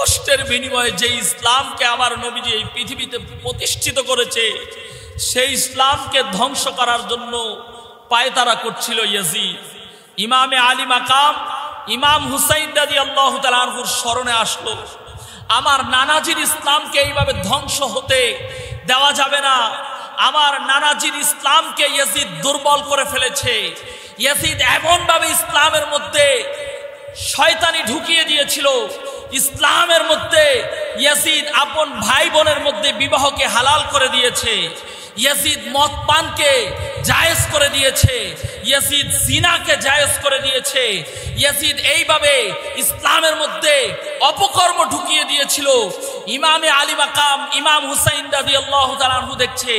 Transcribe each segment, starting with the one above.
কষ্টের বিনিময়ে যে ইসলামকে আমার নবীজি এই পৃথিবীতে প্রতিষ্ঠিত করেছে, সেই ইসলামকে ধ্বংস করার জন্য পায়তারা করছিল ইয়াজিদ। ইমামে আলী মাকাম ইমাম হুসাইন রাদিয়াল্লাহু তাআলা আনহুর স্মরণে আসলো, আমার নানাজির ইসলামকে এইভাবে ধ্বংস হতে দেওয়া যাবে না। আমার নানাজির ইসলামকে ইয়াজিদ দুর্বল করে ফেলেছে। ইয়াজিদ এমনভাবে ইসলামের মধ্যে শয়তানি ঢুকিয়ে দিয়েছিল, ইসলামের মধ্যে ইয়াজিদ আপন ভাই বোনের মধ্যে বিবাহকে হালাল করে দিয়েছে, ইয়াজিদ মদ পানকে জায়েজ করে দিয়েছে, ইয়াজিদ জিনাকে জায়েজ করে দিয়েছে, ইয়াজিদ এইভাবে ইসলামের মধ্যে অপকর্ম ঢুকিয়ে দিয়েছিল। ইমামে আলী মাকাম ইমাম হুসাইন রাদিয়াল্লাহু তাআলা আনহু দেখছে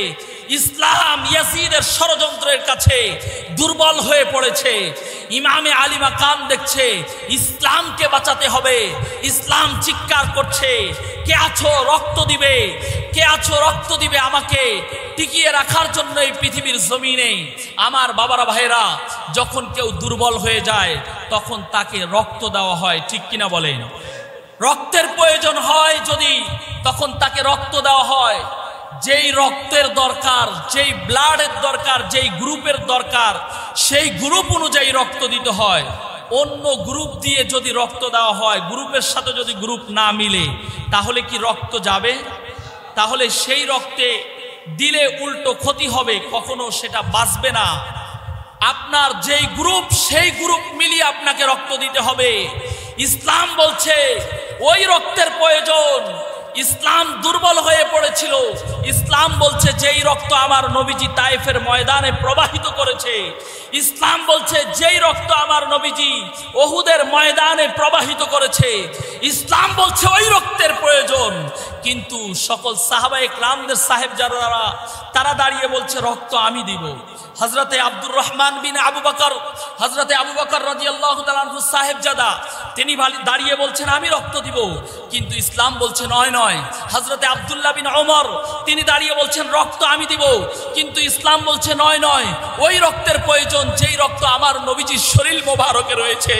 ইসলাম ইয়াজিদের ষড়যন্ত্রের কাছে দুর্বল হয়ে পড়েছে। ইমামে আলী মাকাম দেখছে ইসলামকে বাঁচাতে হবে। ইসলাম চিৎকার করছে, কে আছো রক্ত দিবে, কে আছো রক্ত দিবে আমাকে টিকিয়ে রাখার জন্য এই পৃথিবীর জমিনে। আমার বাবারা ভাইরা, যখন কেউ দুর্বল হয়ে যায় তখন তাকে রক্ত দেওয়া হয়, ঠিক কিনা বলেন? রক্তের প্রয়োজন হয় যদি, তখন তাকে রক্ত দেওয়া হয়। যেই রক্তের দরকার, যেই ব্লাডের দরকার, যেই গ্রুপের দরকার, সেই গ্রুপ অনুযায়ী রক্ত দিতে হয়। অন্য গ্রুপ দিয়ে যদি রক্ত দেওয়া হয়, গ্রুপের সাথে যদি গ্রুপ না মিলে, তাহলে কি রক্ত যাবে? তাহলে সেই রক্তে দিলে উল্টো ক্ষতি হবে, কখনো সেটা বাঁচবে না। আপনার যেই গ্রুপ, সেই গ্রুপ মিলিয়ে আপনাকে রক্ত দিতে হবে। ইসলাম বলছে ওই রক্তের প্রয়োজন। ইসলাম দুর্বল হয়ে পড়েছিল। ইসলাম বলছে যেই রক্ত আমার নবীজি তায়েফের ময়দানে প্রবাহিত করেছে, ইসলাম বলছে যেই রক্ত আমার নবীজি উহুদের ময়দানে প্রবাহিত করেছে, ইসলাম বলছে ওই রক্তের প্রয়োজন। কিন্তু সকল সাহাবায়ে কেরামদের সাহেবজাদারা তারা দাঁড়িয়ে বলছে রক্ত আমি দিব। হযরতে আব্দুর রহমান বিন আবু বকর, হযরতে আবু বকর রাদিয়াল্লাহু তাআলা আনহু সাহেবজাদা, তিনি দাঁড়িয়ে বলছেন আমি রক্ত দিব। কিন্তু ইসলাম বলছে নয় নয়। হযরতে আব্দুল্লাহ বিন ওমর, তিনি দাঁড়িয়ে বলছেন রক্ত আমি দিব। কিন্তু ইসলাম বলছে নয় নয়, ওই রক্তের প্রয়োজন যেই রক্ত আমার নবীজির শরীর মোবারকে রয়েছে।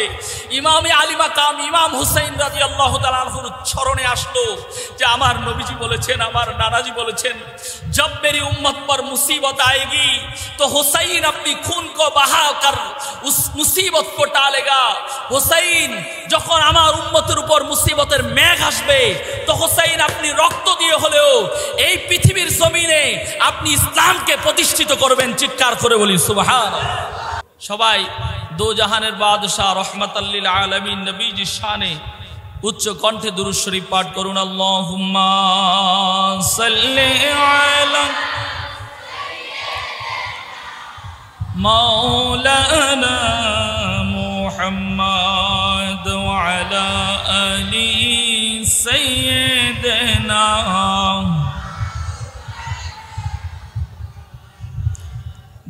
ইমামে আলী মাকাম ইমাম হুসাইন রাদিয়াল্লাহু তাআলা আনহুর স্মরণে আসলো যে আমার নবীজি বলেছেন, আমার নানাজি বলেছেন, जब मेरी उम्मत पर मुसीबत आएगी तो हुसैन अपनी खून को बहा कर उस मुसीबत को टालेगा। हुसैन যখন আমার উম্মতের উপর মুসিবতের মেঘ আসবে, তো হুসাইন আপনি রক্ত দিয়ে হলেও এই পৃথিবীর জমিনে আপনি ইসলামকে প্রতিষ্ঠিত করবেন। চিৎকার করে বলি সুবহানাল্লাহ। সবাই দো জাহানের বাদশাহ রহমাতাল লিল আলামিন নবীজির শানে উচ্চ কণ্ঠে দুরূদ শরীফ পাঠ করুন। আল্লাহুম্মা সাল্লি আলা মাওলানা মুহাম্মদ ওয়া আলা আলি সাইয়্যিদিনা।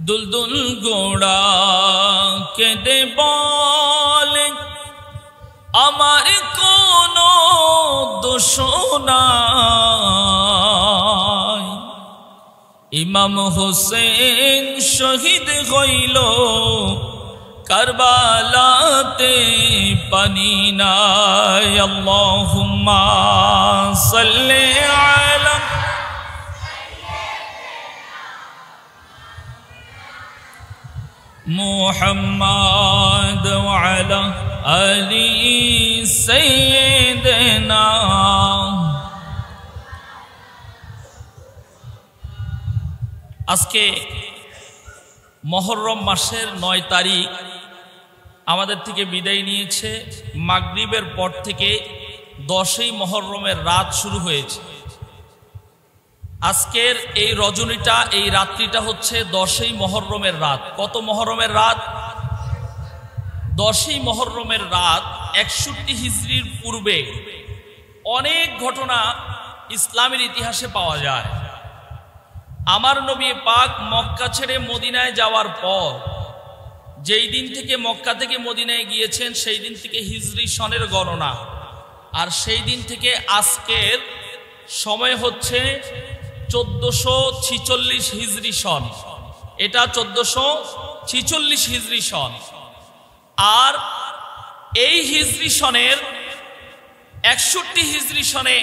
দুলদুল গোড়া কেঁদে বলে আমার কোনো দোষ নাই, ইমাম হোসেন শহীদ হইল কারবালাতে পানি নাই। আল্লাহুম্মা সাল্লি আলা মুহাম্মদ ওয়া আলা আলি সাইয়্যিদিনা। আজকে মুহররম মাসের ৯ তারিখ আমাদের থেকে বিদায় নিয়েছে। মাগরিবের পর থেকে 10ই মুহররমের রাত শুরু হয়েছে। আজকের এই রজনীটা, এই রাত্রিটা হচ্ছে 10ই মুহররমের রাত। কত মুহররমের রাত? 10ই মুহররমের রাত। 61 হিজরির পূর্বে অনেক ঘটনা ইসলামের ইতিহাসে পাওয়া যায়। আমার নবী পাক মক্কা ছেড়ে মদিনায় যাওয়ার পর, যেই দিন থেকে মক্কা থেকে মদিনায় গিয়েছেন সেই দিন থেকে হিজরি সনের গণনা, আর সেই দিন থেকে আজকের সময় হচ্ছে 1446 হিজরি সন। এটা 1446 হিজরি সন। আর এই হিজরি সনের 61 হিজরি সনে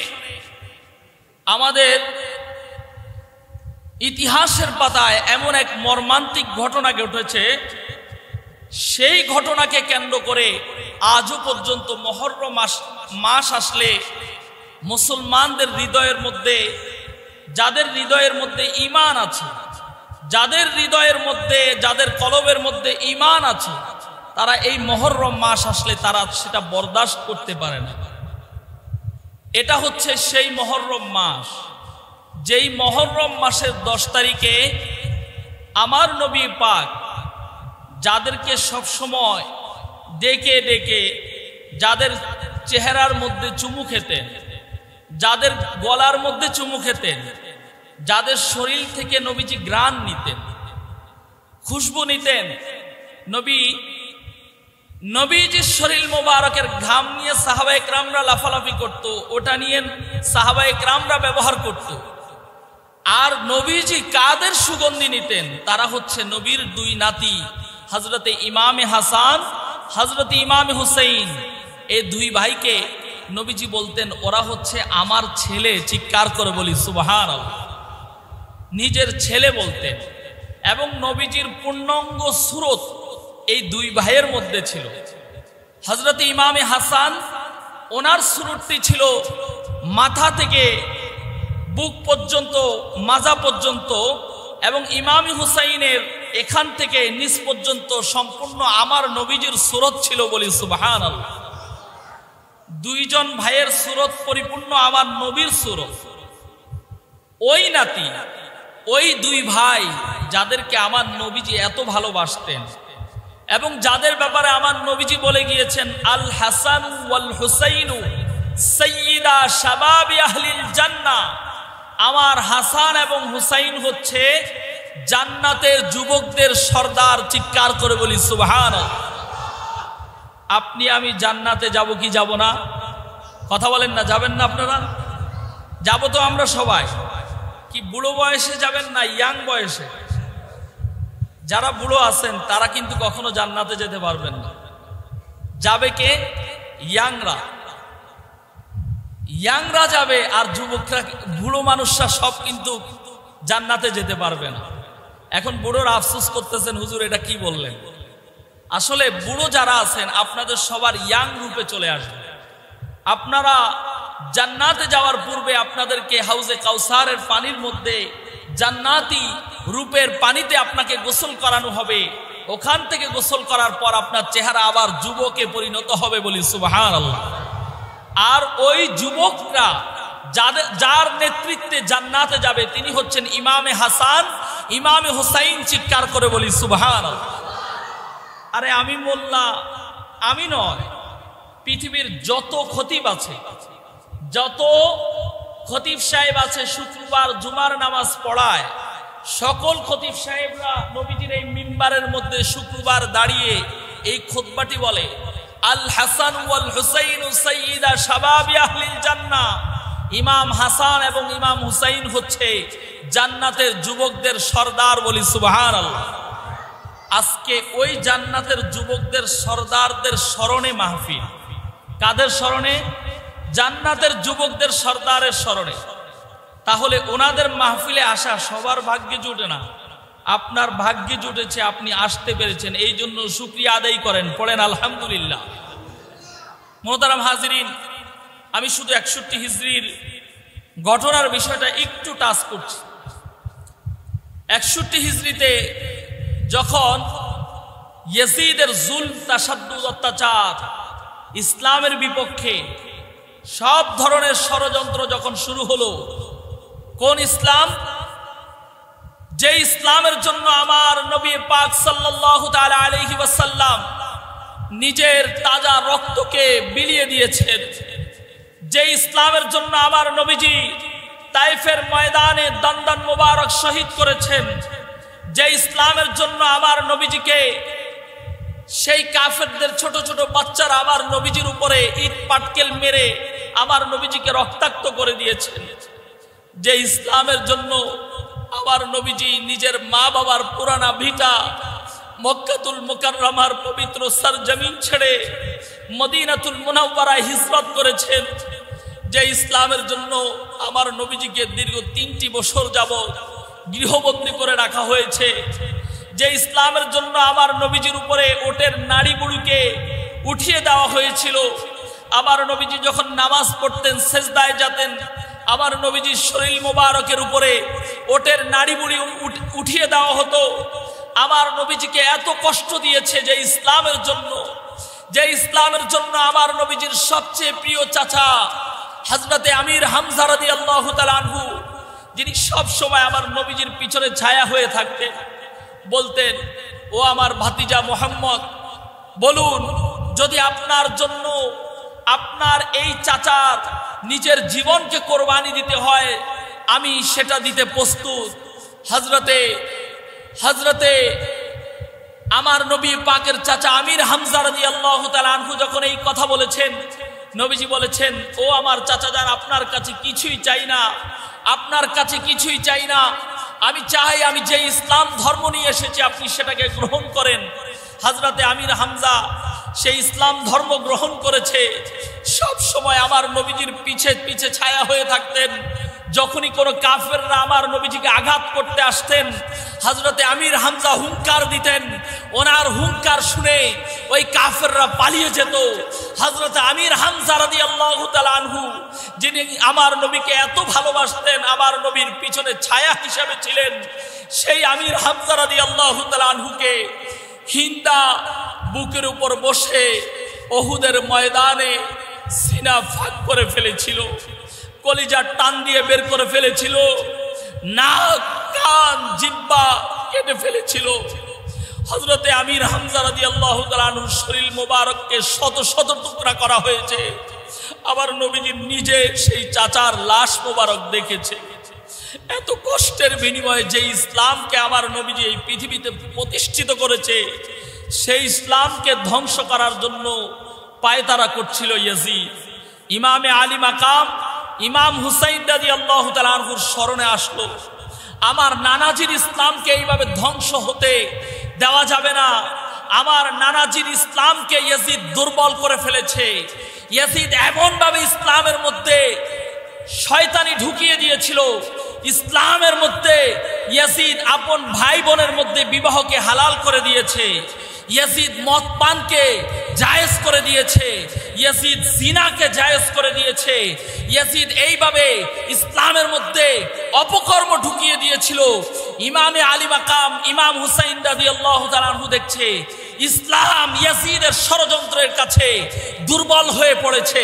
আমাদের ইতিহাসের পাতায় এমন এক মর্মান্তিক ঘটনা ঘটেছে, সেই ঘটনাকে কেন্দ্র করে আজও পর্যন্ত মুহররম মাস আসলে মুসলমানদের হৃদয়ের মধ্যে, যাদের হৃদয়ের মধ্যে ঈমান আছে, যাদের হৃদয়ের মধ্যে, যাদের কলবের মধ্যে ঈমান আছে, তারা এই মুহররম মাস আসলে তারা সেটা বরদাস্ত করতে পারে না। এটা হচ্ছে সেই মুহররম মাস, যেই মুহররম মাসের 10 তারিখে আমার নবী পাক যাদেরকে সব সময় ডেকে ডেকে, যাদের চেহারার মধ্যে চুমু খেতেন, যাদের গলার মধ্যে চুমু খেতেন, যাদের শরীর থেকে নবীজি ঘ্রাণ নিতেন, খুশবু নিতেন, নবীজির শরীর মোবারকের ঘাম নিয়ে সাহাবায়ে কেরামরা লাফালাফি করত, ওটা নিয়ে সাহাবায়ে কেরামরা ব্যবহার করত। আর নবীজি কাদের সুগন্ধি নিতেন? তারা হচ্ছে নবীর 2 নাতি, হযরতে ইমামে হাসান, হযরতে ইমামে হুসাইন। এই 2 ভাইকে নবীজি বলতেন ওরা হচ্ছে আমার ছেলে। চিৎকার করে বলি সুবহানাল্লাহ। নিজের ছেলে বলতেন। এবং নবীজির পূর্ণাঙ্গ সুরত এই 2 ভাইয়ের মধ্যে ছিল। হযরতে ইমামে হাসান, ওনার সুরতটি ছিল মাথা থেকে বুক পর্যন্ত, মাজা পর্যন্ত, এবং ইমামে হুসাইনের এখান থেকে নিচ পর্যন্ত সম্পূর্ণ আমার নবীজির সুরত ছিল বলি সুবহানাল্লাহ। 2 জন ভাইয়ের সুরত পরিপূর্ণ আমার নবীর সুরত। ওই নাতি, ওই 2 ভাই যাদেরকে আমার নবীজি এত ভালোবাসতেন এবং যাদের ব্যাপারে আমার নবীজি বলে গিয়েছেন, আল হাসান ওয়াল হুসাইনু সাইয়্যিদা শাবাবি আহলিল জান্নাহ, আমার হাসান এবং হুসাইন হচ্ছে জান্নাতের যুবকদের সর্দার। চিৎকার করে বলি সুবহানাল্লাহ। আপনি আমি জান্নাতে যাব কি যাব না? কথা বলেন না, যাবেন না আপনারা? যাব তো আমরা সবাই। কি বুড়ো বয়সে যাবেন না ইয়াং বয়সে? যারা বুড়ো আছেন তারা কিন্তু কখনো জান্নাতে যেতে পারবেন না। যাবে কে? ইয়াংরা। ইয়াংরা যাবে, আর যুবকরা, বুড়ো মানুষরা সব কিন্তু জান্নাতে যেতে পারবে না। এখন বুড়োরা আফসোস করতেছেন, হুজুর এটা কি বললেন? আসলে বুড়ো যারা আছেন আপনাদের সবার ইয়াং রূপে চলে আসবে। আপনারা জান্নাতে যাওয়ার পূর্বে আপনাদেরকে হাউজে কাউসারের পানির মধ্যে জান্নাতি রূপের পানিতে আপনাকে গোসল করানো হবে। ওখান থেকে গোসল করার পর আপনার চেহারা আবার যুবকে পরিণত হবে বলি সুবহানাল্লাহ। আর ওই যুবকরা যার নেতৃত্বে জান্নাতে যাবে তিনি হচ্ছেন ইমামে হাসান, ইমামে হুসাইন। চিৎকার করে বলি সুবহানাল্লাহ। আরে আমি মোল্লা, আমি নয়, পৃথিবীর যত খতিব আছে, যত খতিব সাহেব আছে শুক্রবার জুমার নামাজ পড়ায়, সকল খতিব সাহেবরা নবীজির এই মিম্বারের মধ্যে শুক্রবার দাঁড়িয়ে এই খুতবাটি বলে, আল হাসান ওয়াল হুসাইন সাইয়্যিদা শাবাবি আহলিল জান্নাহ। ইমাম হাসান এবং ইমাম হুসাইন হচ্ছে জান্নাতের যুবকদের সর্দার বলি সুবহানাল্লাহ। আজকে ওই জান্নাতের যুবকদের সর্দারদের স্মরণে মাহফিল। কাদের স্মরণে? জান্নাতের যুবকদের সর্দারের স্মরণে। তাহলে ওনাদের মাহফিলে আসা সবার ভাগ্যে জুটে না। আপনার ভাগ্যে জুটেছে, আপনি আসতে পেরেছেন, এই জন্য শুকরিয়া আদায় করেন, পড়েন আলহামদুলিল্লাহ। মোহতারাম হাজিরিন, আমি শুধু 61 হিজরির ঘটনার বিষয়টা একটু টাচ করছি। 61 হিজরিতে যখন ইয়াজিদের জুলম, তাশাদ্দুদ, অত্যাচার, ইসলামের বিপক্ষে সব ধরনের ষড়যন্ত্র যখন শুরু হলো, কোন ইসলাম? যে ইসলামের জন্য আমার নবী পাক সাল্লাল্লাহু তাআলা আলাইহি ওয়াসাল্লাম নিজের তাজা রক্তকে বিলিয়ে দিয়েছেন, যে ইসলামের জন্য আমার নবীজি তাইফের ময়দানে দন্দন মোবারক শহীদ করেছেন, যে ইসলামের জন্য আমার নবীজিকে সেই কাফেরদের ছোট ছোট বাচ্চারা আমার নবীজির উপরে ইট পাটকেল মেরে আমার নবীজিকে রক্তাক্ত করে দিয়েছেন, যে ইসলামের জন্য আমার নবীজি নিজের মা বাবার পুরানা ভিটা মক্কাতুল মুকাররমার পবিত্র সরজমিন ছেড়ে মদিনাতুল মুনাওয়ারায় হিজরত করেছেন। যে ইসলামের জন্য আমার নবীজিকে দীর্ঘ 3টি বছর যাবত গৃহবন্দী করে রাখা হয়েছে, যে ইসলামের জন্য আমার নবীজির উপরে ওটের নাড়ি বুড়িকে উঠিয়ে দেওয়া হয়েছিল। আমার নবীজি যখন নামাজ পড়তেন, সেজদায় যেতেন, আমার নবীজির শরীর মোবারকের উপরে ওটের নাড়ি বুড়ি উঠিয়ে দেওয়া হতো। আমার নবীজিকে এত কষ্ট দিয়েছে যে ইসলামের জন্য, যে ইসলামের জন্য আমার নবীজির সবচেয়ে প্রিয় চাচা হযরতে আমির হামজা রাদিয়াল্লাহু তাআলা আনহু, যিনি সব সময় আমার নবীজির পিছনে ছায়া হয়ে থাকতেন, বলতেন, ও আমার ভাতিজা মুহাম্মদ, বলুন যদি আপনার জন্য আপনার এই চাচার নিজের জীবনকে কোরবানি দিতে হয়, আমি সেটা দিতে প্রস্তুত। হযরতে আমার নবী পাকের চাচা আমির হামজা রাদিয়াল্লাহু তাআলা আনহু যখন এই কথা বলেছেন, নবীজি বলেছেন, ও আমার চাচা যান, আপনার কাছে কিছুই চাই না, আপনার কাছে কিছুই চাই না। আমি চাই আমি যে ইসলাম ধর্ম নিয়ে এসেছি আপনি সেটাকে গ্রহণ করেন। হযরতে আমির হামজা সেই ইসলাম ধর্ম গ্রহণ করেছে। সব সময় আমার নবীজির পিছে পিছে ছায়া হয়ে থাকতেন। যখনই কোনো কাফেররা আমার নবীজিকে আঘাত করতে আসতেন, হযরতে আমির হামজা হুঙ্কার দিতেন, ওনার হুঙ্কার শুনে ওই কাফেররা পালিয়ে যেত। হযরতে আমির হামজা রাদিয়াল্লাহু তাআলা আনহু, যিনি আমার নবীকে এত ভালোবাসতেন, আমার নবীর পিছনে ছায়া হিসেবে ছিলেন, সেই আমির হামজা রাদিয়াল্লাহু তাআলা আনহুকে হিন্দা বুকের উপর বসে উহুদের ময়দানে সিনা ফাঁক করে ফেলেছিল, কলিজা টান দিয়ে বের করে ফেলেছিল, নাক কান জিহ্বা কেটে ফেলেছিল। হযরতে আমির হামজা রাদিয়াল্লাহু তাআলা আনহুর শরীর মোবারককে শত শত টুকরা করা হয়েছে। আবার নবীজি নিজে সেই চাচার লাশ মোবারক দেখেছে। এত কষ্টের বিনিময়ে যে ইসলামকে আমার নবীজি এই পৃথিবীতে প্রতিষ্ঠিত করেছে, সেই ইসলামকে ধ্বংস করার জন্য পায়তারা করছিল ইয়াজিদ। ইমামে আলী মাকাম ইমাম হুসাইন রাদিয়াল্লাহু তাআলা আনহুর স্মরণে আসলো, আমার নানাজির ইসলামকে এইভাবে ধ্বংস হতে দেওয়া যাবে না। আমার নানাজির ইসলামকে ইয়াজিদ দুর্বল করে ফেলেছে। ইয়াজিদ এমনভাবে ইসলামের মধ্যে শয়তানি ঢুকিয়ে দিয়েছিল, ইসলামের মধ্যে ইয়াজিদ আপন ভাই বোনের মধ্যে বিবাহকে হালাল করে দিয়েছে, ইয়াজিদ মদ পানকে জায়েজ করে দিয়েছে, ইয়াজিদ জিনাকে জায়েজ করে দিয়েছে। ইয়াজিদ এইভাবে ইসলামের মধ্যে অপকর্ম ঢুকিয়ে দিয়েছিল। ইমামে আলী মাকাম ইমাম হুসাইন রাদিয়াল্লাহু তাআলা আনহু দেখছে ইসলাম ইয়াজিদের ষড়যন্ত্রের কাছে দুর্বল হয়ে পড়েছে।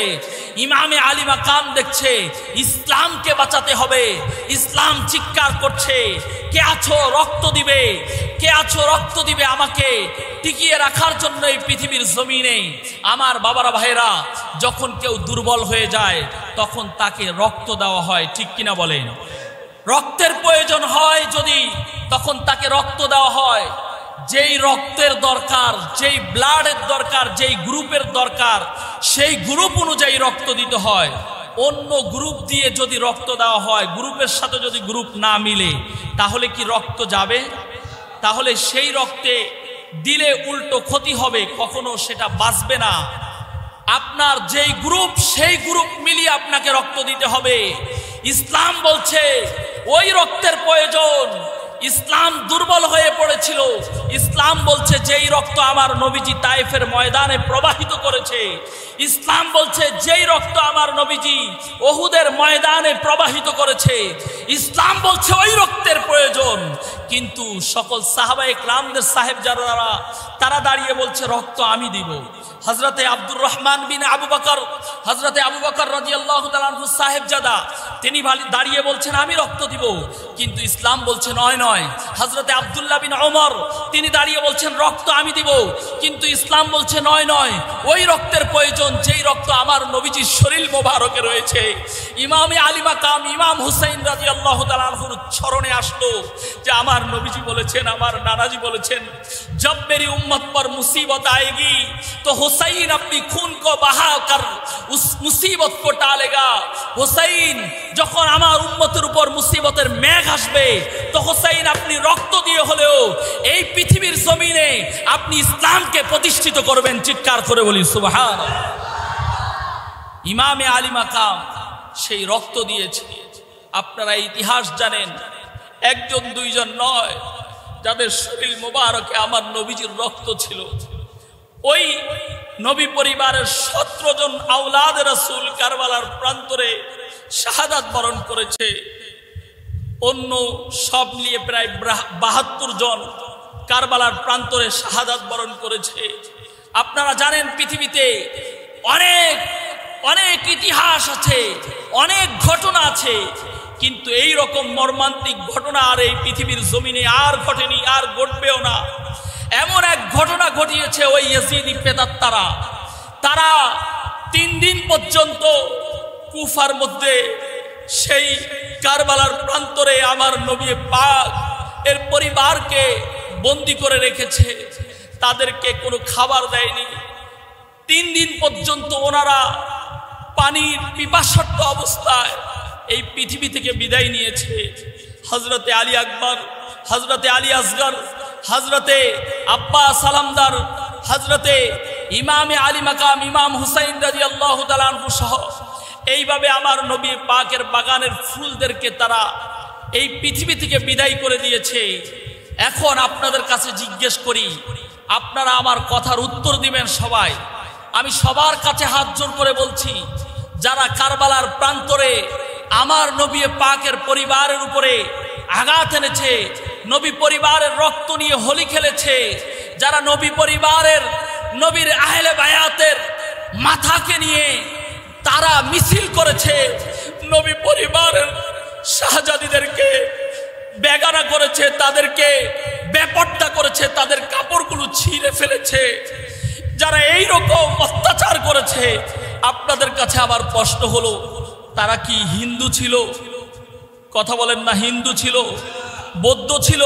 ইমামে আলী মাকাম দেখছে ইসলামকে বাঁচাতে হবে। ইসলাম চিৎকার করছে, কে আছো রক্ত দিবে, কে আছো রক্ত দিবে আমাকে টিকিয়ে রাখার জন্য এই পৃথিবীর জমিনে। আমার বাবারা ভাইরা, যখন কেউ দুর্বল হয়ে যায় তখন তাকে রক্ত দেওয়া হয়, ঠিক কিনা বলেন? রক্তের প্রয়োজন হয় যদি, তখন তাকে রক্ত দেওয়া হয়। যেই রক্তের দরকার, যেই ব্লাডের দরকার, যেই গ্রুপের দরকার, সেই গ্রুপ অনুযায়ী রক্ত দিতে হয়। অন্য গ্রুপ দিয়ে যদি রক্ত দেওয়া হয়, গ্রুপের সাথে যদি গ্রুপ না মিলে, তাহলে কি রক্ত যাবে? তাহলে সেই রক্তে দিলে উল্টো ক্ষতি হবে, কখনো সেটা বাঁচবে না। আপনার যেই গ্রুপ, সেই গ্রুপ মিলিয়ে আপনাকে রক্ত দিতে হবে। ইসলাম বলছে ওই রক্তের প্রয়োজন। ইসলাম দুর্বল হয়ে পড়েছিল। ইসলাম বলছে যেই রক্ত আমার নবীজি তায়েফের ময়দানে প্রবাহিত করেছে, ইসলাম বলছে যেই রক্ত আমার নবীজি উহুদের ময়দানে প্রবাহিত করেছে, ইসলাম বলছে ওই রক্তের প্রয়োজন। কিন্তু সকল সাহাবায়ে কেরামদের সাহেবজাদারা তারা দাঁড়িয়ে বলছে রক্ত আমি দিব। হযরতে আব্দুর রহমান বিন আবু বকর, হযরতে আবু বকর রাদিয়াল্লাহু তাআলা আনহু সাহেবজাদা, তিনি দাঁড়িয়ে বলছেন আমি রক্ত দিব। কিন্তু ইসলাম বলছে নয় নয়। হযরতে আব্দুল্লাহ বিন ওমর, তিনি দাঁড়িয়ে বলছেন রক্ত আমি দিব। কিন্তু ইসলাম বলছে নয় নয়, ওই রক্তের প্রয়োজন যেই রক্ত আমার নবীজির শরীর মোবারকে রয়েছে। ইমামে আলী মাকাম ইমাম হুসাইন রাদিয়াল্লাহু তাআলা আনহুর স্মরণে আসলো যে আমার আমার নবীজি বলেছেন, আমার নানাজি বলেছেন, जब मेरी उम्मत पर मुसीबत आएगी तो हुसैन अपनी खून को बहाकर उस मुसीबत को टालेगा। हुसैन যখন আমার উম্মতের উপর মুসিবতের মেঘ আসবে তো হুসাইন আপনি রক্ত দিয়ে হলেও এই পৃথিবীর জমিনে আপনি ইসলামকে প্রতিষ্ঠিত করবেন। চিৎকার করে বলি সুবহানাল্লাহ। ইমামে আলী মাকাম সেই রক্ত দিয়েছে। আপনারা ইতিহাস জানেন, একজন দুইজন নয়, যাদের শরীর মোবারকে আমার নবীজির রক্ত ছিল। ওই নবী পরিবারের 17 জন আওলাদ রাসূল কারবালার প্রান্তরে শাহাদাত বরণ করেছে। অন্য সব নিয়ে প্রায় 72 জন কারবালার প্রান্তরে শাহাদাত বরণ করেছে। আপনারা জানেন পৃথিবীতে অনেক অনেক ইতিহাস আছে, অনেক ঘটনা আছে, কিন্তু এই রকম মর্মান্তিক ঘটনা আর এই পৃথিবীর জমিনে আর ঘটেনি, আর ঘটবেও না। এমন এক ঘটনা ঘটিয়েছে ওই ইয়াজিদি প্রেতাত্মারা। তারা 3 দিন পর্যন্ত কুফার মধ্যে সেই কারবালার প্রান্তরে আমার নবী পাক এর পরিবারকে বন্দী করে রেখেছে। তাদেরকে কোনো খাবার দেয়নি। 3 দিন পর্যন্ত ওনারা পানির পিপাসার্ত অবস্থায় এই পৃথিবী থেকে বিদায় নিয়েছে। হযরতে আলী আকবর, হযরতে আলী আসগর, হযরতে আব্বাস সালামদার, হযরতে ইমামে আলী মাকাম ইমাম হুসাইন রাদিয়াল্লাহু তাআলা আনহু সহ এইভাবে আমার নবী পাকের বাগানের ফুলদেরকে তারা এই পৃথিবী থেকে বিদায় করে দিয়েছে। এখন আপনাদের কাছে জিজ্ঞেস করি, আপনারা আমার কথার উত্তর দিবেন সবাই। আমি সবার কাছে হাত জোর করে বলছি, যারা কারবালার প্রান্তরে আমার নবী পাকের পরিবারের উপরে আঘাত এনেছে, নবী পরিবারের রক্ত নিয়ে হোলি খেলেছে, যারা নবী পরিবারের নবীর আহলে বায়াতের মাথাকে নিয়ে তারা মিছিল করেছে, নবী পরিবারের শাহজাদীদেরকে বেগানা করেছে, তাদেরকে বেপর্দা করেছে, তাদের কাপড়গুলো ছিঁড়ে ফেলেছে, যারা এই রকম অত্যাচার করেছে, আপনাদের কাছে আমার প্রশ্ন হলো, তারা কি হিন্দু ছিল? কথা বলেন না। হিন্দু ছিল, বৌদ্ধ ছিল,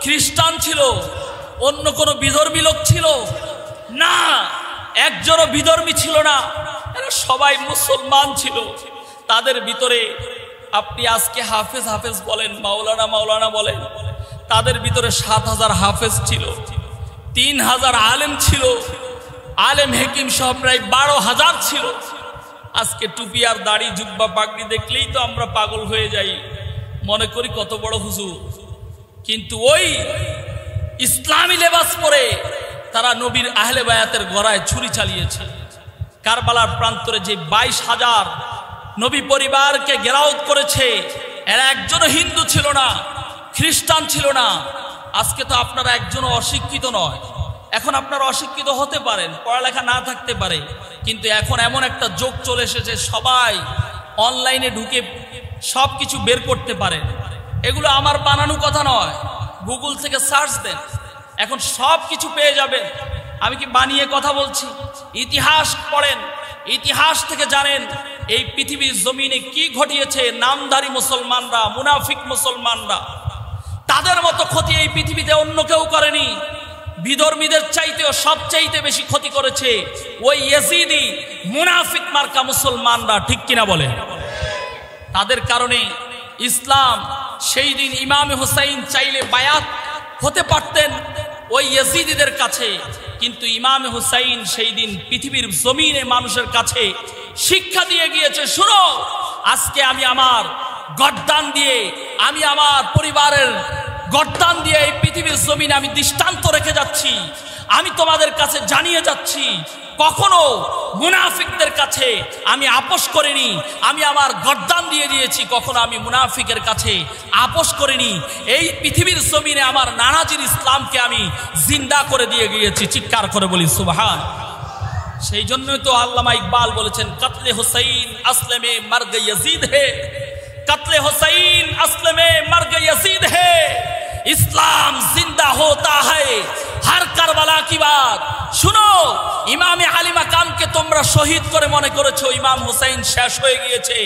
খ্রিস্টান ছিল, অন্য কোনো বিধর্মী লোক ছিল না, একজনও বিধর্মী ছিল না, এরা সবাই মুসলমান ছিল। তাদের ভিতরে আপনি আজকে হাফেজ হাফেজ বলেন, মাওলানা মাওলানা বলেন, তাদের ভিতরে 7000 হাফেজ ছিল, 3000 আলেম ছিল, আলেম হেকিম সহ প্রায় 12,000 ছিল। আজকে টুপি আর দাড়ি জুব্বা পাগড়ি দেখলেই তো আমরা পাগল হয়ে যাই, মনে করি কত বড় হুজুর। কিন্তু ওই ইসলামী লেবাস পরে তারা নবীর আহলে বায়াতের গড়ায় ছুরি চালিয়েছে। কারবালার প্রান্তরে যে 22,000 নবী পরিবারকে ঘেরাও করেছে, এরা একজনও হিন্দু ছিল না, খ্রিস্টান ছিল না। আজকে তো আপনারা একজনও অশিক্ষিত নয়। এখন আপনারা অশিক্ষিত হতে পারেন, পড়ালেখা না থাকতে পারে, কিন্তু এখন এমন একটা যোগ চলে এসেছে, সবাই অনলাইনে ঢুকে সব কিছু বের করতে পারে। এগুলো আমার বানানো কথা নয়, গুগল থেকে সার্চ দেন, এখন সব কিছু পেয়ে যাবেন। আমি কি বানিয়ে কথা বলছি? ইতিহাস পড়েন, ইতিহাস থেকে জানেন এই পৃথিবীর জমিনে কি ঘটিয়েছে নামধারী মুসলমানরা, মুনাফিক মুসলমানরা। তাদের মতো ক্ষতি এই পৃথিবীতে অন্য কেউ করেনি। বিধর্মীদের চাইতেও সবচাইতে বেশি ক্ষতি করেছে ওই ইয়াজিদি মুনাফিক মার্কা মুসলমানরা, ঠিক কিনা বলে? তাদের কারণে ইসলাম সেই দিন ইমামে হুসাইন চাইলে বায়াত হতে পারতেন ওই ইয়াজিদিদের কাছে, কিন্তু ইমামে হুসাইন সেই দিন পৃথিবীর জমিনে মানুষের কাছে শিক্ষা দিয়ে গিয়েছে, শুনো, আজকে আমি আমার গর্দান দিয়ে, আমি আমার পরিবারের গর্দান দিয়ে এই পৃথিবীর জমিনে আমি দৃষ্টান্ত রেখে যাচ্ছি। আমি তোমাদের কাছে জানিয়ে যাচ্ছি, কখনো মুনাফিকদের কাছে আমি আপোষ করিনি। আমি আমার গর্দান দিয়ে দিয়েছি, কখনো আমি মুনাফিকের কাছে আপোষ করিনি। এই পৃথিবীর জমিনে আমার নানাজির ইসলামকে আমি জিন্দা করে দিয়ে গিয়েছি। চিৎকার করে বলি সুবহান। সেই জন্যই তো আল্লামা ইকবাল বলেছেন, কতলে হুসাইন আসলে মে মর গে ইয়াজিদ হে, कत्ले हुसैन अस्ल में मर गए यजीद है, इस्लाम जिंदा होता है हर करबला की बात। सुनो, इमाम आली मकाम के तुमरा शहीद করে মনে করেছো ইমাম হুসাইন শেষ হয়ে গিয়েছে।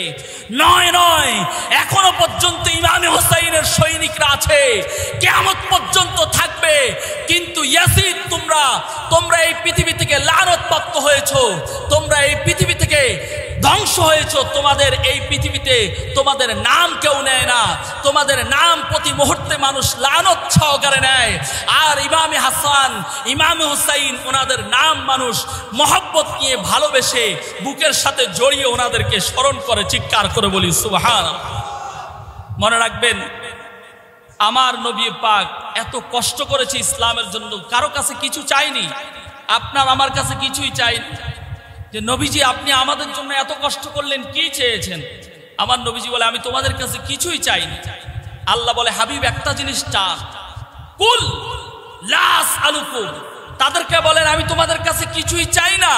নয় নয়, এখনো পর্যন্ত ইমাম হুসাইনের সৈনিকরা আছে, কিয়ামত পর্যন্ত থাকবে। কিন্তু ইয়াজিদ, তোমরা এই পৃথিবী থেকে লানত হয়েছো, তোমরা এই পৃথিবী থেকে ধ্বংস হয়েছো। তোমাদের এই পৃথিবীতে তোমাদের নাম কেউ নেয় না, তোমাদের নাম প্রতি মুহূর্তে মানুষ লানত সহকারে নেয়। আর ইমামে হাসান, ইমামে হুসাইন, ওনাদের নাম মানুষ মহব্বত নিয়ে ভালোবেসে বুকের সাথে জড়িয়ে ওনাদেরকে স্মরণ করে, চিৎকার করে বলি সুবহানাল্লাহ। মনে রাখবেন, আমার নবী পাক এত কষ্ট করেছে ইসলামের জন্য, কারো কাছে কিছু চাইনি, আপনার আমার কাছে কিছুই চাইনি। যে নবীজি আপনি আমাদের জন্য এত কষ্ট করলেন, কি চেয়েছেন? আমার নবীজি বলে আমি তোমাদের কাছে কিছুই চাইনি। আল্লাহ বলে হাবিব একটা জিনিস চান, কুল লা আসআলুকুম, তাদেরকে বলেন আমি তোমাদের কাছে কিছুই চাই না,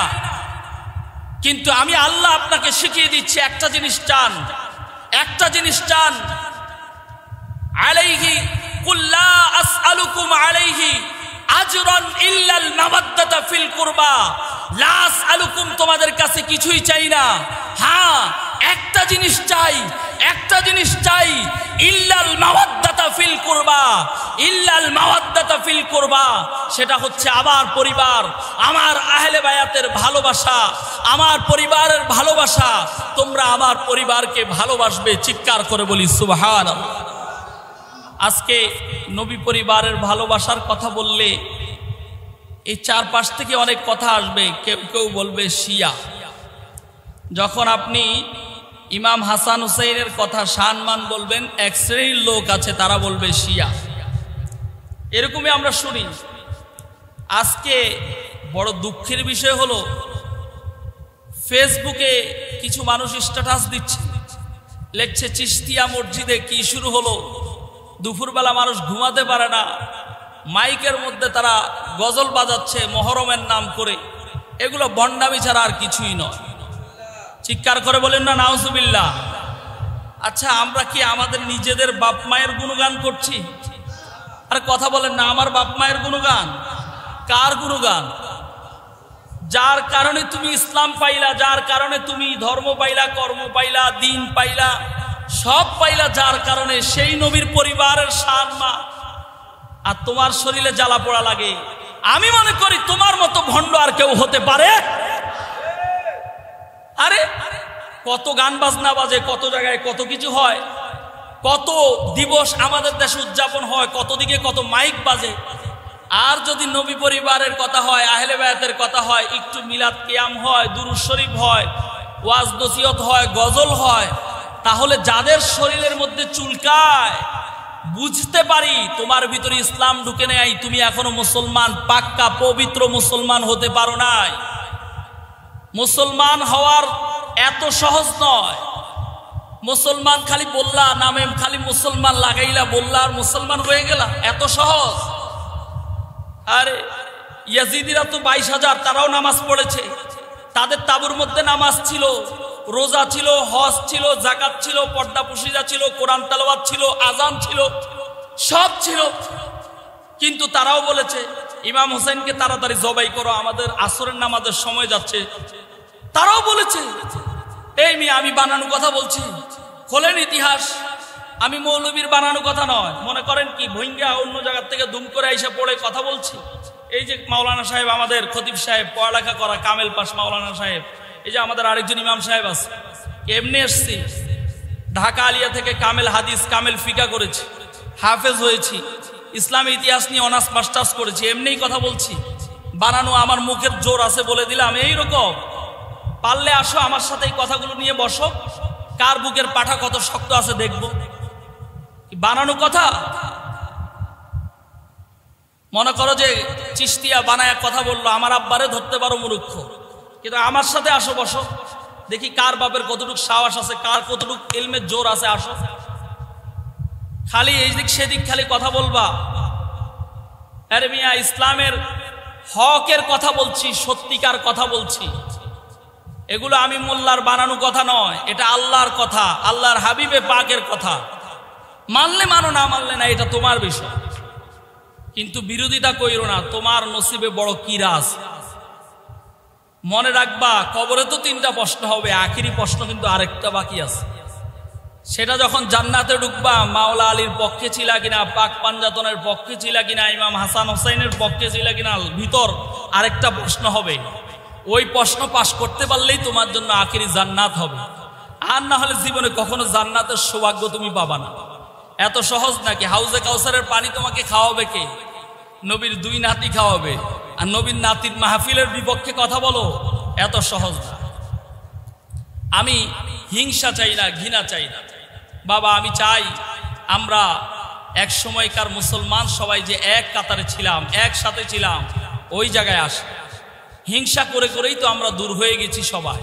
কিন্তু আমি আল্লাহ আপনাকে শিখিয়ে দিচ্ছি একটা জিনিস চান, একটা জিনিস চান। আলাইহি কুল লা আসআলুকুম আলাইহি আজরান ইল্লাল মাওয়াদ্দাতা ফিল কুরবা, লা আসআলুকুম তোমাদের কাছে কিছুই চাই না, হ্যাঁ একটা জিনিস চাই, একটা জিনিস চাই, ইল্লাল মাওয়াদ্দাতা ফিল কুরবা, ইল্লাল মাওয়াদ্দাতা ফিল কুরবা, সেটা হচ্ছে আমার পরিবার, আমার আহলে বায়াতের ভালোবাসা, আমার পরিবারের ভালোবাসা। তোমরা আমার পরিবারকে ভালোবাসবে, চিৎকার করে বলি সুবহানাল্লাহ। আজকে নবী পরিবারের ভালোবাসার কথা বললে এই চারপাশ থেকে অনেক কথা আসবে, কেউ কেউ বলবে শিয়া। যখন আপনি ইমাম হাসান হুসাইনের কথা সম্মান বলবেন, এক শ্রেণীর লোক আছে তারা বলবে শিয়া, এরকমই আমরা শুনি। আজকে বড় দুঃখের বিষয় হলো ফেসবুকে কিছু মানুষ স্ট্যাটাস দিচ্ছে, লিখছে চিশতিয়া মসজিদে কি শুরু হলো, দুপুরবেলা মানুষ ঘুমাতে পারে না, মাইকের মধ্যে তারা গজল বাজাচ্ছে মহরমের নাম করে। এগুলো বন্ডামি ছাড়া আর কিছুই নয়, চিৎকার করে বলেন না নাউজুবিল্লাহ। আচ্ছা, আমরা কি আমাদের নিজেদের বাপ মায়ের গুণগান করছি? আরে কথা বলেন না, আমার বাপ মায়ের গুণগান? কার গুণগান? যার কারণে তুমি ইসলাম পাইলা, যার কারণে তুমি ধর্ম পাইলা, কর্ম পাইলা, দিন পাইলা, সব পাইলা যার কারণে, সেই নবীর পরিবারের সম্মান। আর তোমার শরীরে জ্বালা পোড়া লাগে। আমি মনে করি তোমার মতো ভণ্ড আর কেউ হতে পারে? আরে কত গান বাজনা বাজে, কত জায়গায় কত কিছু হয়, কত দিবস আমাদের দেশে উদযাপন হয়, কত দিকে কত মাইক বাজে। আর যদি নবী পরিবারের কথা হয়, আহলে বায়াতের কথা হয়, একটু মিলাদ কিয়াম হয়, দুরূদ শরীফ হয়, ওয়াজ নসিহত হয়, গজল হয়, তাহলে যাদের শরীরের মধ্যে চুলকায় বুঝতে পারি তোমার ভিতরে ইসলাম ঢুকে নেই, তুমি এখনো মুসলমান, পাক্কা পবিত্র মুসলমান হতে পারো নাই। মুসলমান হওয়ার এত সহজ নয়। মুসলমান খালি বললা, নামে খালি মুসলমান লাগাইলা, বললা আর মুসলমান হয়ে গেলা, এত সহজ? আরে ইয়াজিদিরা তো 22,000, তারাও নামাজ পড়েছে, তাদের তাবুর মধ্যে নামাজ ছিল, রোজা ছিল, হজ ছিল, যাকাত ছিল, পর্দা পুশিদা ছিল, কোরআন তেলাওয়াত ছিল, আজান ছিল, সব ছিল। কিন্তু তারাও বলেছে ইমাম হোসেনকে তাড়াতাড়ি জবাই করো, আমাদের আসরের নামাজের সময় যাচ্ছে। তারাও বলেছে, এই মেয়ে আমি বানানো কথা বলছি, খোলেন ইতিহাস, আমি মৌলবীর বানানো কথা নয়। মনে করেন কি ভৈঙ্গা অন্য জায়গার থেকে দুম করে এসে পড়ে কথা বলছি? এই যে মাওলানা সাহেব, আমাদের খতিব সাহেব, পড়ালেখা করা কামেল পাশ মাওলানা সাহেব, এই যে আমাদের আরেকজন ইমাম সাহেব আছে, এমনি এসছি ঢাকা আলিয়া থেকে, কামেল হাদিস, কামেল ফিকা করেছি, হাফেজ হয়েছি, ইসলামী ইতিহাস নিয়ে অনার্স মাস্টার্স করেছি, এমনিই কথা বলছি। বানানো আমার মুখের জোর আছে বলে দিলাম এইরকম? পারলে আসো আমার সাথে এই কথাগুলো নিয়ে বসো, কার বুকের পাঠা কত শক্ত আছে দেখবো। বানানো কথা? মনে করো যে চিশতিয়া বানায় কথা বললো, আমার আব্বারে ধরতে পারো মূর্খ, কিন্তু আমার সাথে আসো, বসো, দেখি কার বাপের কতটুকু সাহস আছে, কার কতটুকু ইলমের জোর আছে, আসো। খালি এই দিক সেদিক খালি কথা বলবা? আরে মিয়া, ইসলামের হকের কথা বলছি, সত্যিকার কথা বলছি। এগুলো আমি মোল্লার বানানো কথা নয়, এটা আল্লাহর কথা, আল্লাহর হাবিবে পাকের কথা। মানলে মানো, না মানলে না, এটা তোমার বিষয়। কিন্তু বিরোধিতা কইরো না, তোমার নসিবে বড় কিরাস। মনে রাখবা কবরে তো 3টা প্রশ্ন হবে, আখেরি প্রশ্ন কিন্তু আরেকটা বাকি আছে। সেটা যখন জান্নাতে ঢুকবা, মাওলা আলীর পক্ষে ছিলা কিনা, পাক পাঞ্জাতনের পক্ষে ছিলা কিনা, ইমাম হাসান হোসাইনের পক্ষে ছিলা কিনা, ভিতর আরেকটা প্রশ্ন হবে। ওই প্রশ্ন পাশ করতে পারলেই তোমার জন্য আখেরি জান্নাত হবে, আর না হলে জীবনে কখনো জান্নাতের সৌভাগ্য তুমি পাবা না। এত সহজ নাকি? হাউজে কাউসারের পানি তোমাকে খাওয়াবে কে? নবীর 2 নাতি খাওয়াবে, আর নবীর নাতির মাহফিলের বিপক্ষে কথা বলো? এত সহজ না। আমি হিংসা চাই না, ঘৃণা চাই না বাবা। আমি চাই আমরা এক সময়কার মুসলমান সবাই যে এক কাতারে ছিলাম, একসাথে ছিলাম, ওই জায়গায় আসে। হিংসা করে করেই তো আমরা দূর হয়ে গেছি সবাই।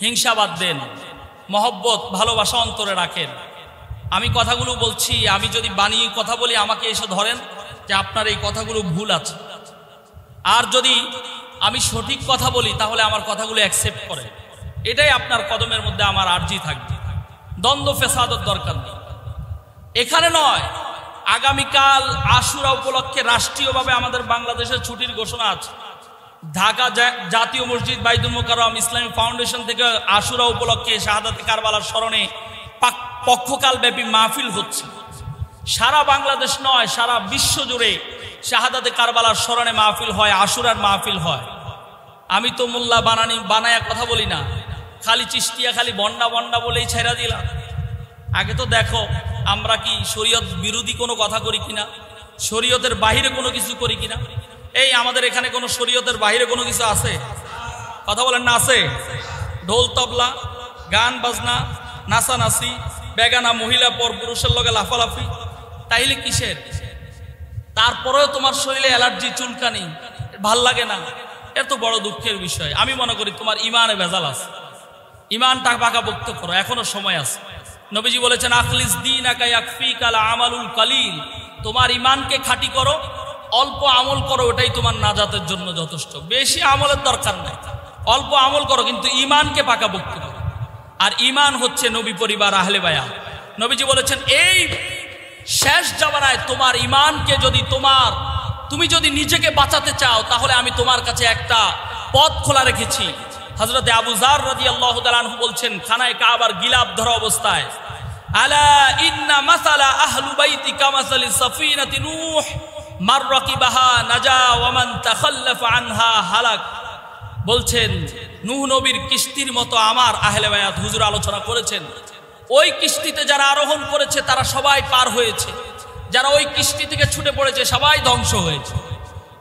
হিংসা বাদ দেন, মহব্বত ভালোবাসা অন্তরে রাখেন। আমি কথাগুলো বলছি, আমি যদি বানিয়ে কথা বলি আমাকে এসে ধরেন যে আপনার এই কথাগুলো ভুল আছে, আর যদি আমি সঠিক কথা বলি তাহলে আমার কথাগুলো অ্যাকসেপ্ট করে। এটাই আপনার কদমের মধ্যে আমার আর্জি থাকবে। দ্বন্দ্ব ফেসাদের দরকার নেই, এখানে নয়। আগামীকাল আশুরা উপলক্ষে রাষ্ট্রীয়ভাবে আমাদের বাংলাদেশের ছুটির ঘোষণা আছে। ঢাকা জাতীয় মসজিদ বাইতুল মোকাররম ইসলামিক ফাউন্ডেশন থেকে আশুরা উপলক্ষে শাহাদাতে কারবালার স্মরণে পক্ষকাল ব্যাপী মাহফিল হচ্ছে। সারা বাংলাদেশ নয়, সারা বিশ্ব জুড়ে শাহাদাতে কারবালার স্মরণে মাহফিল হয়, আশুরার মাহফিল হয়। আমি তো মোল্লা বানায়া কথা বলি না, খালি চিস্তিয়া খালি বন্ডা বন্ডা বলেই ছেড়া দিলাম। আগে তো দেখো আমরা কি শরীয়ত বিরোধী কোনো কথা করি কিনা, শরীয়তের বাহিরে কোনো কিছু করি কিনা। এই আমাদের এখানে কোনো শরীয়তের বাহিরে কোনো কিছু আছে? কথা বলেন না, আছে? ঢোল তবলা, গান বাজনা, নাচানাচি, বেগানা মহিলা পর পুরুষের লগে লাফালাফি, তাইলে কিসের? তারপরেও তোমার শরীরে অ্যালার্জি, চুলকানি, ভাল লাগে না, এত বড় দুঃখের বিষয়। আমি মনে করি তোমার ইমানে ভেজাল আছে, ইমানটা পাকাপোক্ত করো, এখনো সময় আছে। নবীজি বলেছেন আখলিস দীনাকা ইয়াকফিকা আমালুল কালিল, তোমার ইমানকে খাঁটি করো, অল্প আমল করো, ওটাই তোমার নাজাতের জন্য যথেষ্ট। বেশি আমলের দরকার নাই, অল্প আমল করো, কিন্তু ইমানকে পাকাপোক্ত করো। আর ইমান হচ্ছে নবী পরিবার, আহলে বায়াত। নবীজি বলেছেন এই শেষ জামানায় তোমার ইমানকে যদি তুমি যদি নিজেকে বাঁচাতে চাও, তাহলে আমি তোমার কাছে একটা পথ খোলা রেখেছি। হযরতে আবু যার রাদিয়াল্লাহু তাআলা আনহু বলছেন খানায়ে কাবার গিলাফ ধরা অবস্থায়, আলা ইন্না মাসালা আহলু বাইতি কামাসালি সাফিনাতি নূহ মার রাকিবাহা নাজা ওয়া মান তাখাল্লাফা আনহা হালাক। বলছেন নূহ নবীর কিস্তির মতো আমার আহলে বায়াত হুজুর আলোচনা করেছেন। ওই কিস্তিতে যারা আরোহণ করেছে তারা সবাই পার হয়েছে, যারা ওই কিস্তি থেকে ছুটে পড়েছে সবাই ধ্বংস হয়েছে।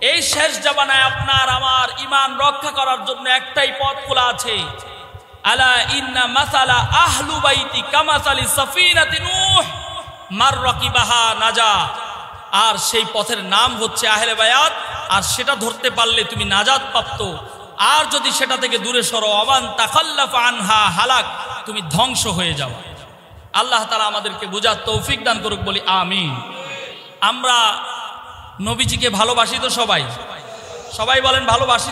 এই শেষ জামানায় আপনার আমার ইমান রক্ষা করার জন্য একটাই পথ খোলা আছে, আলা ইন্না মাসালা আহলু বাইতি কামাসালি সাফিনাতি নূহ মার রাকিবাহা নাজা। আর সেই পথের নাম হচ্ছে আহলে বায়াত, আর সেটা ধরতে পারলে তুমি নাজাত প্রাপ্ত। আর যদি সেটা থেকে দূরে সরো, আমান তাখাল্লাফা আনহা হালাক, তুমি ধ্বংস হয়ে যাও। আল্লাহ তাআলা আমাদেরকে বুঝার তৌফিক দান করুক, বলি আমিন। আমরা নবীজিকে ভালোবাসি তো সবাই, সবাই বলেন ভালোবাসি।